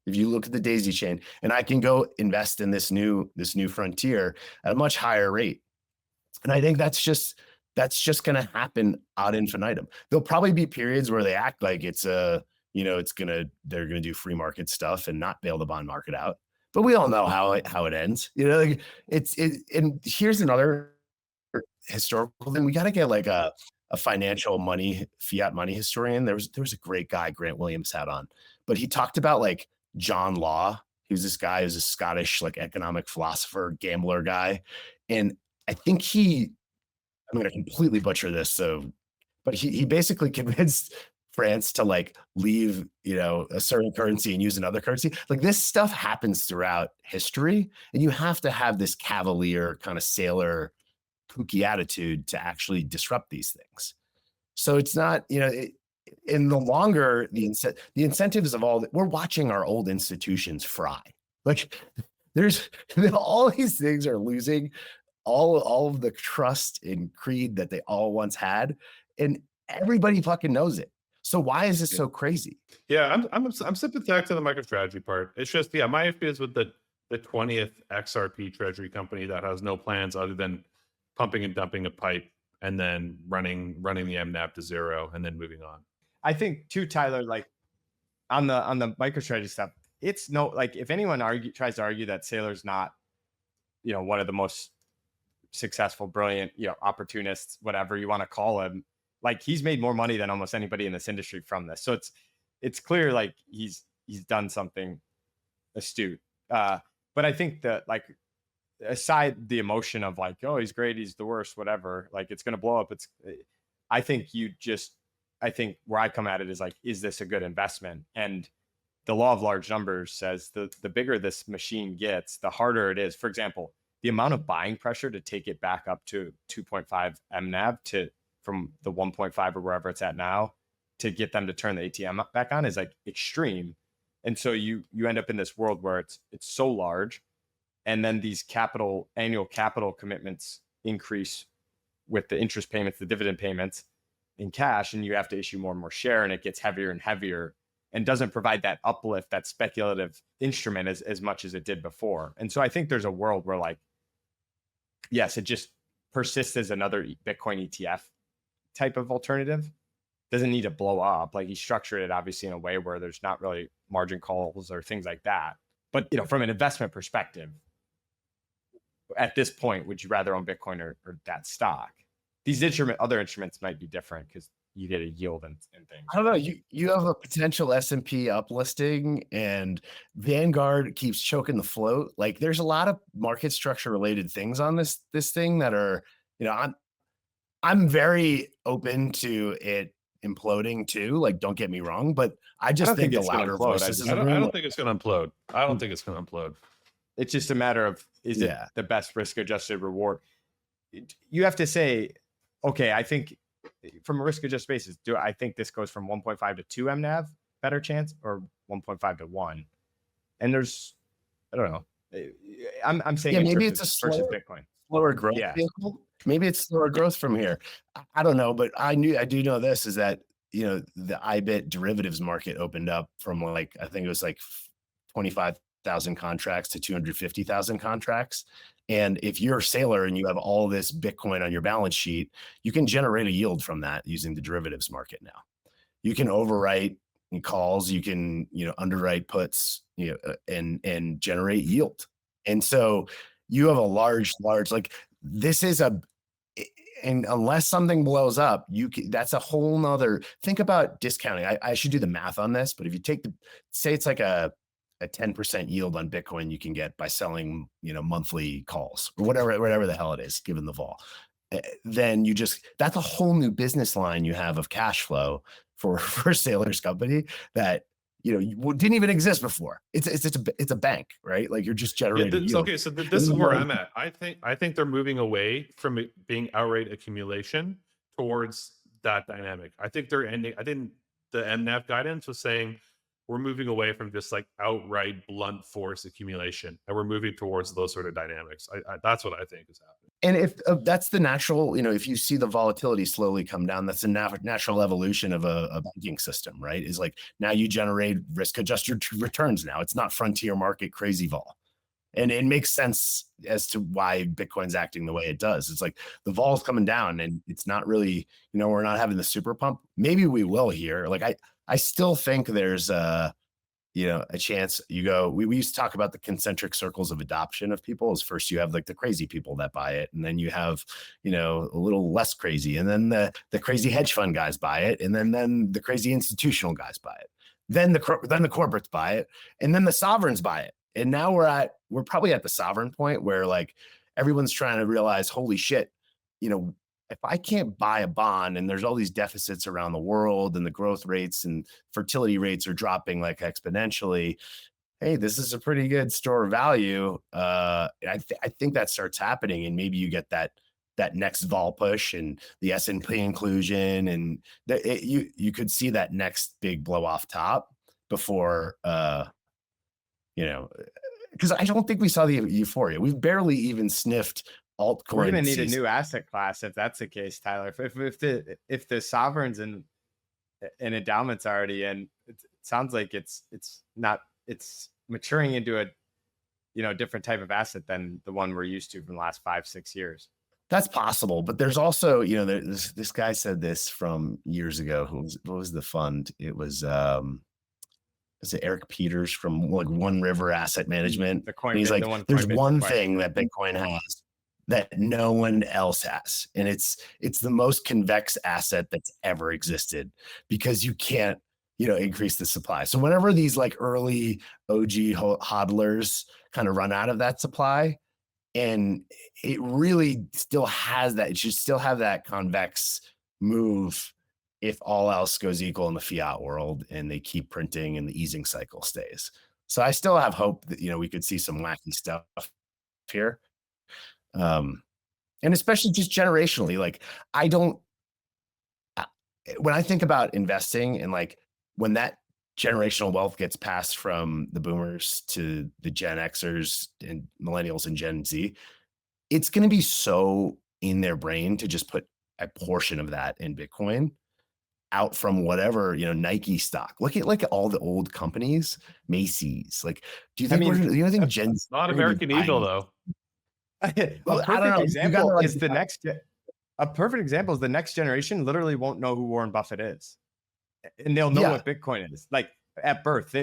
If you look at the daisy chain, and I can go invest in this new frontier at a much higher rate. And I think that's just going to happen ad infinitum. There'll probably be periods where they act like they're going to do free market stuff and not bail the bond market out. But we all know how it ends. Like, and here's another historical thing. We got to get, like, a financial fiat money historian. There was a great guy Grant Williams had on, but he talked about, like, John Law. He was this guy who's a Scottish, like, economic philosopher, gambler guy. And I think I'm going to completely butcher this. But he basically convinced France to, like, leave, a certain currency and use another currency. Like, this stuff happens throughout history, and you have to have this cavalier kind of sailor kooky attitude to actually disrupt these things. So it's not, in the longer the incentives of we're watching our old institutions fry. Like, there's all these things are losing all of the trust and creed that they all once had, and everybody fucking knows it. So why is this so crazy? Yeah, I'm sympathetic to the MicroStrategy part. It's just, my issue is with the 20th XRP treasury company that has no plans other than pumping and dumping a pipe and then running the MNAV to zero and then moving on. I think too, Tyler, like, on the MicroStrategy stuff, it's like, if anyone tries to argue that Saylor's not, one of the most successful, brilliant, opportunists, whatever you want to call him, like, he's made more money than almost anybody in this industry from this. So it's clear, like, he's done something astute. But I think that, like, aside the emotion of, like, oh, he's great, he's the worst, whatever, like, it's going to blow up. I think where I come at it is, like, is this a good investment? And the law of large numbers says the bigger this machine gets, the harder it is. For example, the amount of buying pressure to take it back up to 2.5 MNAV from the 1.5 or wherever it's at now, to get them to turn the ATM back on, is, like, extreme. And so you end up in this world where it's so large, and then these annual capital commitments increase with the interest payments, the dividend payments, in cash, and you have to issue more and more share, and it gets heavier and heavier, and doesn't provide that uplift, that speculative instrument as much as it did before. And so I think there's a world where, like, yes, it just persists as another Bitcoin ETF type of alternative. Doesn't need to blow up. Like, he structured it obviously in a way where there's not really margin calls or things like that. But, you know, from an investment perspective, at this point, would you rather own Bitcoin or that stock? These other instruments might be different because you get a yield and things. I don't know. You have a potential S&P uplisting, and Vanguard keeps choking the float. Like, there's a lot of market structure related things on this thing that are, you know, I'm very open to it imploding too. Like, don't get me wrong, but I just think the louder voices. I don't think it's going to implode. I don't think it's going to implode. It's just a matter of, is it the best risk adjusted reward? You have to say, okay, I think from a risk adjusted basis, do I think this goes from 1.5 to 2 MNAV better chance, or 1.5 to 1? And there's, I don't know. I'm saying maybe it's a versus Bitcoin. Slower growth vehicle. Maybe it's slower growth from here. I don't know, but I do know this is that, you know, the IBIT derivatives market opened up from, like, I think it was like 25,000 contracts to 250,000 contracts. And if you're a sailor and you have all this Bitcoin on your balance sheet, you can generate a yield from that using the derivatives market now. You can overwrite calls, you can, you know, underwrite puts, you know, and generate yield. And so you have a large, like, this is and unless something blows up, that's a whole nother, think about discounting. I should do the math on this, but if you take say it's like a 10% yield on Bitcoin you can get by selling, you know, monthly calls or whatever the hell it is, given the vol, then that's a whole new business line you have of cash flow for Sailor's company that, you know, didn't even exist before. It's a bank, right? Like, you're just generating yield. Okay, so this is where I'm at. I think they're moving away from it being outright accumulation towards that dynamic. I think they're ending. I think the MNAV guidance was saying we're moving away from just like outright blunt force accumulation, and we're moving towards those sort of dynamics. That's what I think is happening. And if that's the natural, you know, if you see the volatility slowly come down, that's a natural evolution of a banking system, right? Is like, now you generate risk adjusted returns. Now it's not frontier market crazy vol. And it makes sense as to why Bitcoin's acting the way it does. It's like the vol's coming down and it's not really, you know, we're not having the super pump. Maybe we will here. Like, I still think there's you know, a chance. We used to talk about the concentric circles of adoption of people. Is first you have like the crazy people that buy it, and then you have, you know, a little less crazy, and then the crazy hedge fund guys buy it, and then the crazy institutional guys buy it, then the corporates buy it, and then the sovereigns buy it. And now we're probably at the sovereign point where, like, everyone's trying to realize, holy shit, you know, if I can't buy a bond and there's all these deficits around the world and the growth rates and fertility rates are dropping like exponentially, hey, this is a pretty good store of value. I think that starts happening, and maybe you get that next vol push and the S&P inclusion, and you could see that next big blow off top before, you know, because I don't think we saw the euphoria. We've barely even sniffed altcoin. We're gonna need a new asset class if that's the case, Tyler. If the sovereigns and endowments already in, it sounds like it's maturing into a, you know, different type of asset than the one we're used to from the last 5-6 years. That's possible, but there's also, you know, this guy said this from years ago. What was the fund? It was it Eric Peters from, like, One River Asset Management? He's like, there's one thing that Bitcoin has that no one else has, and it's the most convex asset that's ever existed, because you can't, you know, increase the supply. So whenever these like early OG hodlers kind of run out of that supply, and it really still has that, it should still have that convex move if all else goes equal in the fiat world and they keep printing and the easing cycle stays. So I still have hope that, you know, we could see some wacky stuff here. And especially just generationally, like, when I think about investing, and like when that generational wealth gets passed from the boomers to the Gen Xers and millennials and Gen Z, it's going to be so in their brain to just put a portion of that in Bitcoin out from whatever, Nike stock. Look at like all the old companies, Macy's. Like, do you think think Gen Z Not are gonna be American Eagle buying- though. Well, A I don't know. perfect You example gotta, like, is a perfect example is the next generation literally won't know who Warren Buffett is, and they'll know Yeah. what Bitcoin is. Like at birth,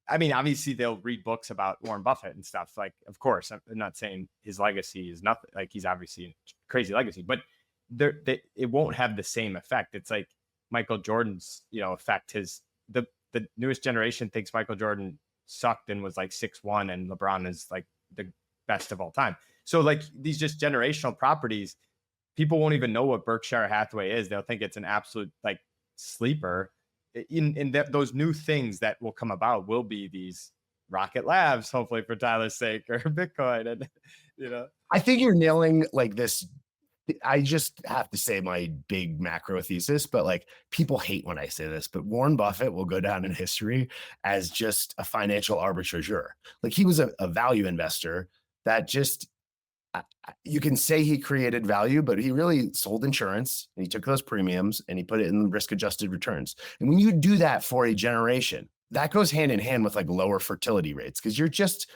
obviously they'll read books about Warren Buffett and stuff. Like, of course, I'm not saying his legacy is nothing. Like, he's obviously a crazy legacy, but it won't have the same effect. It's like Michael Jordan's, effect. The newest generation thinks Michael Jordan sucked and was like 6'1", and LeBron is like the best of all time. So like these just generational properties, people won't even know what Berkshire Hathaway is. They'll think it's an absolute like sleeper. Those new things that will come about will be these Rocket Labs, hopefully for Tyler's sake, or Bitcoin. And I think you're nailing like this. I just have to say my big macro thesis, but like people hate when I say this, but Warren Buffett will go down in history as just a financial arbitrageur. Like, he was a value investor that just, you can say he created value, but he really sold insurance, and he took those premiums and he put it in risk adjusted returns. And when you do that for a generation, that goes hand in hand with like lower fertility rates, because you're just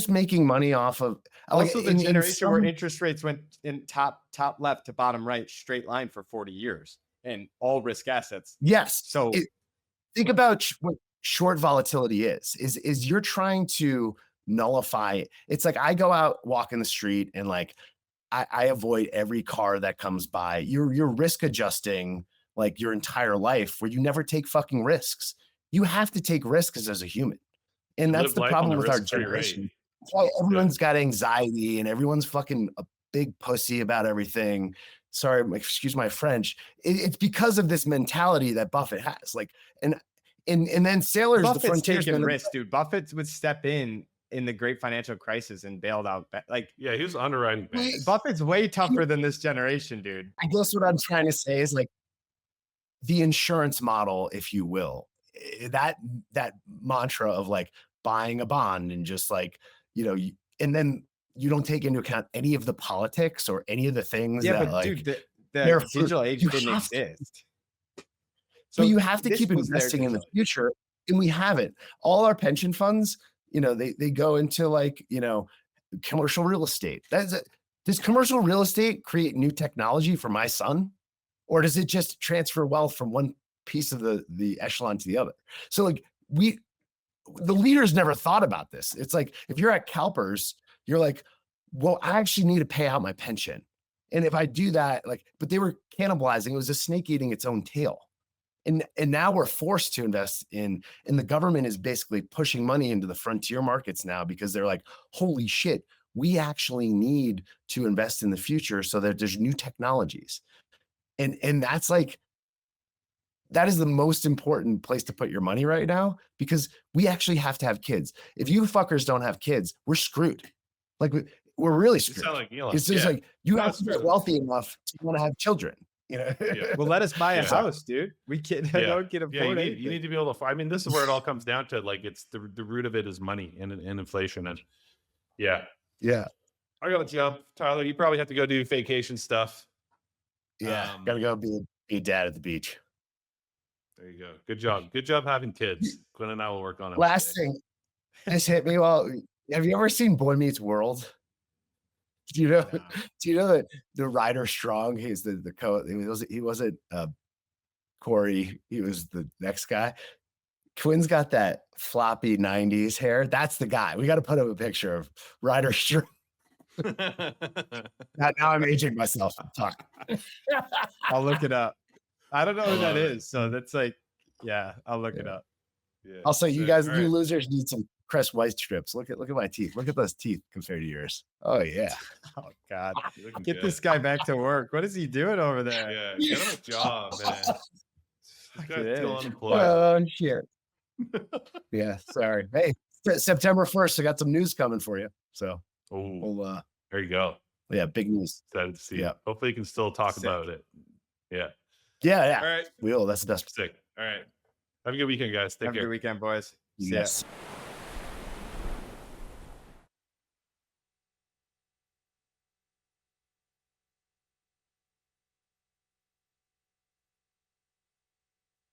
making money off of also the generation where interest rates went in top left to bottom right straight line for 40 years and all risk assets. Yes. So think about what short volatility is you're trying to nullify. It's like I go out, walk in the street, and like I avoid every car that comes by. You're risk adjusting like your entire life, where you never take fucking risks. You have to take risks as a human. And that's the problem with our generation. That's why everyone's got anxiety and everyone's fucking a big pussy about everything. Sorry, excuse my French. It's because of this mentality that Buffett has. Like, and then sailors, Buffett's the frontiersmen, taking risks, dude. Buffett would step in the great financial crisis and bailed out. Yeah, he was underwriting banks. Buffett's way tougher than this generation, dude. I guess what I'm trying to say is like the insurance model, if you will, that mantra of like buying a bond and just like, and then you don't take into account any of the politics or any of the things that, but like, dude, the digital age didn't exist. So you have to keep investing in the future, and we haven't. All our pension funds, they go into like, commercial real estate. Does commercial real estate create new technology for my son? Or does it just transfer wealth from one piece of the echelon to the other? So like the leaders never thought about this. It's like, if you're at CalPERS, you're like, well, I actually need to pay out my pension. And if I do that, like, but they were cannibalizing. It was a snake eating its own tail. And now we're forced to invest and the government is basically pushing money into the frontier markets now, because they're like, holy shit, we actually need to invest in the future so that there's new technologies. And that's like, that is the most important place to put your money right now, because we actually have to have kids. If you fuckers don't have kids, we're screwed. Like, we're really screwed. Like it's just like, you have to be wealthy enough to want to have children. Well, let us buy a house, dude. We can't. Don't get afforded. You need to be able to. I mean, this is where it all comes down to. Like, it's the root of it is money and inflation, and yeah. I gotta jump, Tyler. You probably have to go do vacation stuff. Yeah, gotta go be a dad at the beach. There you go. Good job having kids. Quinn and I will work on it. Last thing, this hit me. Well, have you ever seen Boy Meets World? Do you know? No. Do you know that the Ryder Strong? He's the co. He wasn't Corey. He was the next guy. Quinn's got that floppy '90s hair. That's the guy. We got to put up a picture of Ryder Strong. now I'm aging myself. Talk. I'll look it up. I don't know who that is. So that's like, yeah, I'll look it up. Yeah. Also, you guys, you losers need some Crest White strips. Look at my teeth. Look at those teeth compared to yours. Oh yeah. Oh God. Get this guy back to work. What is he doing over there? Yeah, get him a job, man. This guy's still unemployed. Oh shit. Yeah, sorry. Hey, September 1st, I got some news coming for you. So there you go. Yeah, big news. Excited to see. Yeah. Hopefully you can still talk about it. Yeah. Yeah. All right. We will. That's the best. Sick. All right. Have a good weekend, guys. Take care. Have a good weekend, boys. Yes.